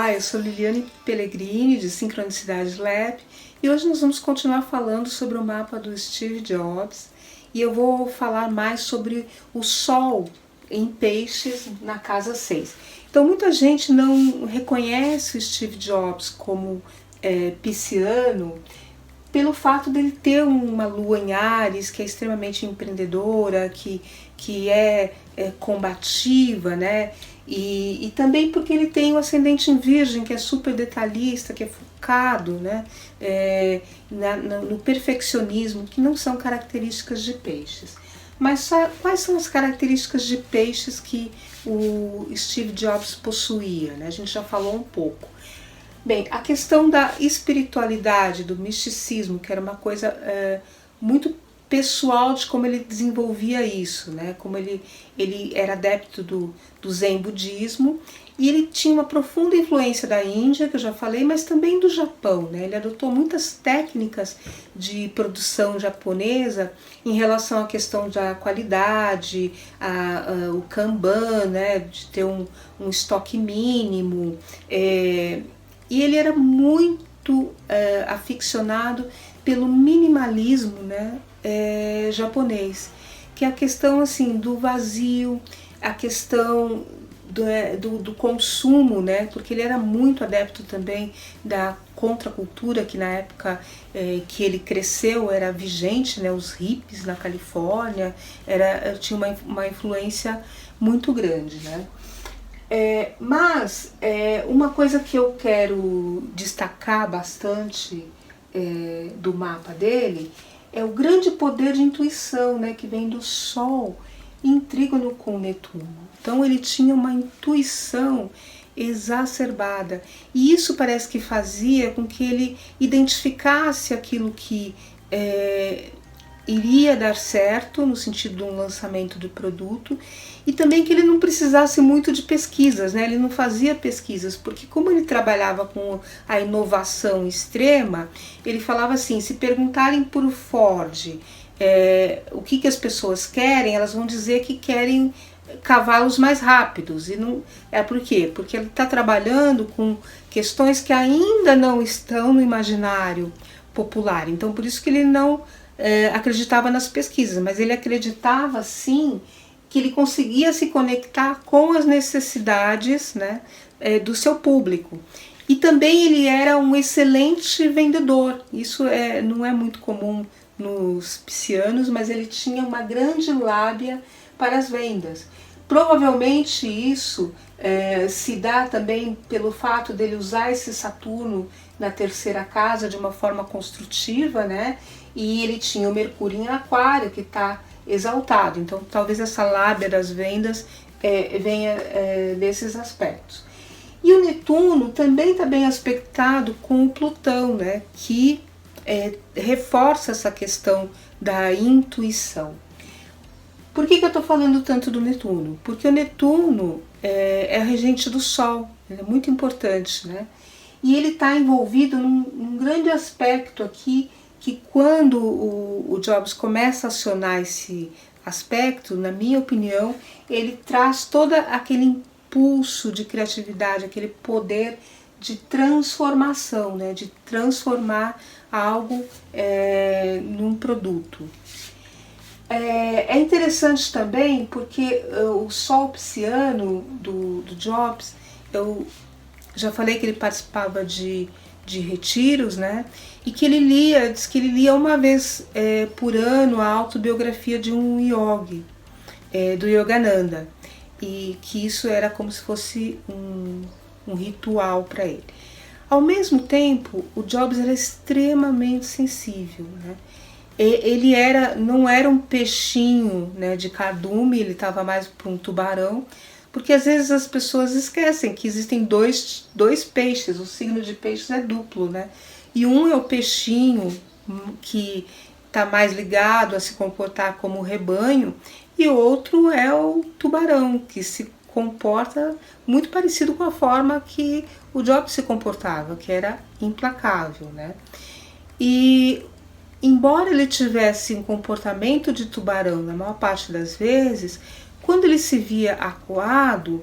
Olá, eu sou Liliane Pellegrini, de Sincronicidade Lab, e hoje nós vamos continuar falando sobre o mapa do Steve Jobs, e eu vou falar mais sobre o Sol em Peixes na casa 6. Então muita gente não reconhece o Steve Jobs como pisciano pelo fato dele ter uma lua em Áries, que é extremamente empreendedora, que é combativa, né? E também porque ele tem o ascendente em Virgem, que é super detalhista, que é focado, né? No perfeccionismo, que não são características de Peixes. Mas quais são as características de Peixes que o Steve Jobs possuía, né? A gente já falou um pouco. Bem, a questão da espiritualidade, do misticismo, que era uma coisa muito pessoal de como ele desenvolvia isso, né? Como ele era adepto do Zen budismo, e ele tinha uma profunda influência da Índia, que eu já falei, mas também do Japão, né? Ele adotou muitas técnicas de produção japonesa em relação à questão da qualidade, o Kanban, né? De ter um estoque mínimo, e ele era muito aficionado pelo minimalismo, né, japonês, que é a questão assim do vazio, a questão do consumo, né, porque ele era muito adepto também da contracultura, que na época que ele cresceu era vigente, né, os hippies na Califórnia, tinha uma influência muito grande, né. Mas uma coisa que eu quero destacar bastante do mapa dele é o grande poder de intuição, né, que vem do Sol em trígono com Netuno. Então ele tinha uma intuição exacerbada, e isso parece que fazia com que ele identificasse aquilo que iria dar certo no sentido de um lançamento de produto, e também que ele não precisasse muito de pesquisas, né? Ele não fazia pesquisas, porque como ele trabalhava com a inovação extrema, ele falava assim, se perguntarem por Ford o que as pessoas querem, elas vão dizer que querem cavalos mais rápidos, e não é por quê? Porque ele está trabalhando com questões que ainda não estão no imaginário popular, então por isso que ele não acreditava nas pesquisas, mas ele acreditava sim que ele conseguia se conectar com as necessidades, né, do seu público. E também ele era um excelente vendedor, isso não é muito comum nos piscianos, mas ele tinha uma grande lábia para as vendas. Provavelmente isso se dá também pelo fato dele usar esse Saturno na terceira casa de uma forma construtiva, né? E ele tinha o Mercúrio em Aquário, que está exaltado. Então talvez essa lábia das vendas venha desses aspectos. E o Netuno também está bem aspectado com o Plutão, né? Que reforça essa questão da intuição. Por que eu estou falando tanto do Netuno? Porque o Netuno é regente do Sol, ele é muito importante, né? E ele está envolvido num grande aspecto aqui, que quando o Jobs começa a acionar esse aspecto, na minha opinião, ele traz todo aquele impulso de criatividade, aquele poder de transformação, né? De transformar algo num produto. É interessante também porque o Sol pisciano do Jobs, eu já falei que ele participava de retiros, né? E que ele diz que ele lia uma vez por ano a autobiografia de um yogi, do Yogananda, e que isso era como se fosse um ritual para ele. Ao mesmo tempo, o Jobs era extremamente sensível, né? Ele não era um peixinho, né, de cardume, ele estava mais para um tubarão, porque às vezes as pessoas esquecem que existem dois peixes, o signo de peixes é duplo, né? E um é o peixinho que está mais ligado a se comportar como rebanho, e outro é o tubarão, que se comporta muito parecido com a forma que o Jobs se comportava, que era implacável, né? E embora ele tivesse um comportamento de tubarão na maior parte das vezes, quando ele se via acuado,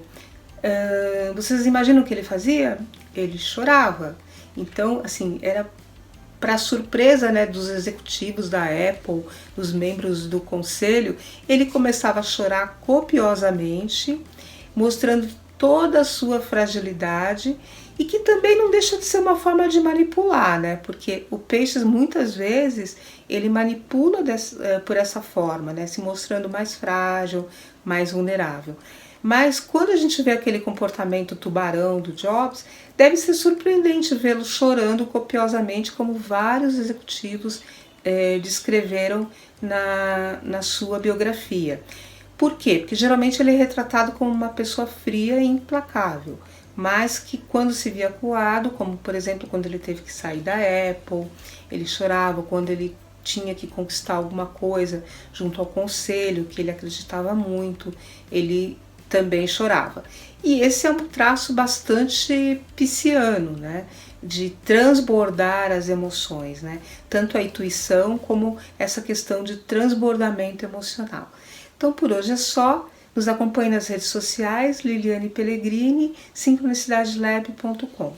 vocês imaginam o que ele fazia? ele chorava. Então, assim, era para surpresa, né, dos executivos da Apple, dos membros do conselho, ele começava a chorar copiosamente, mostrando toda a sua fragilidade, e que também não deixa de ser uma forma de manipular, né? Porque o peixe muitas vezes ele manipula por essa forma, né? Se mostrando mais frágil, mais vulnerável. Mas quando a gente vê aquele comportamento tubarão do Jobs, deve ser surpreendente vê-lo chorando copiosamente, como vários executivos descreveram na sua biografia. Por quê? Porque geralmente ele é retratado como uma pessoa fria e implacável, mas que quando se via acuado, como por exemplo quando ele teve que sair da Apple, ele chorava. Quando ele tinha que conquistar alguma coisa junto ao conselho, que ele acreditava muito, ele também chorava. E esse é um traço bastante pisciano, né? De transbordar as emoções, né? Tanto a intuição como essa questão de transbordamento emocional. Então por hoje é só. Nos acompanhe nas redes sociais, Liliane Pellegrini, sincronicidadelab.com.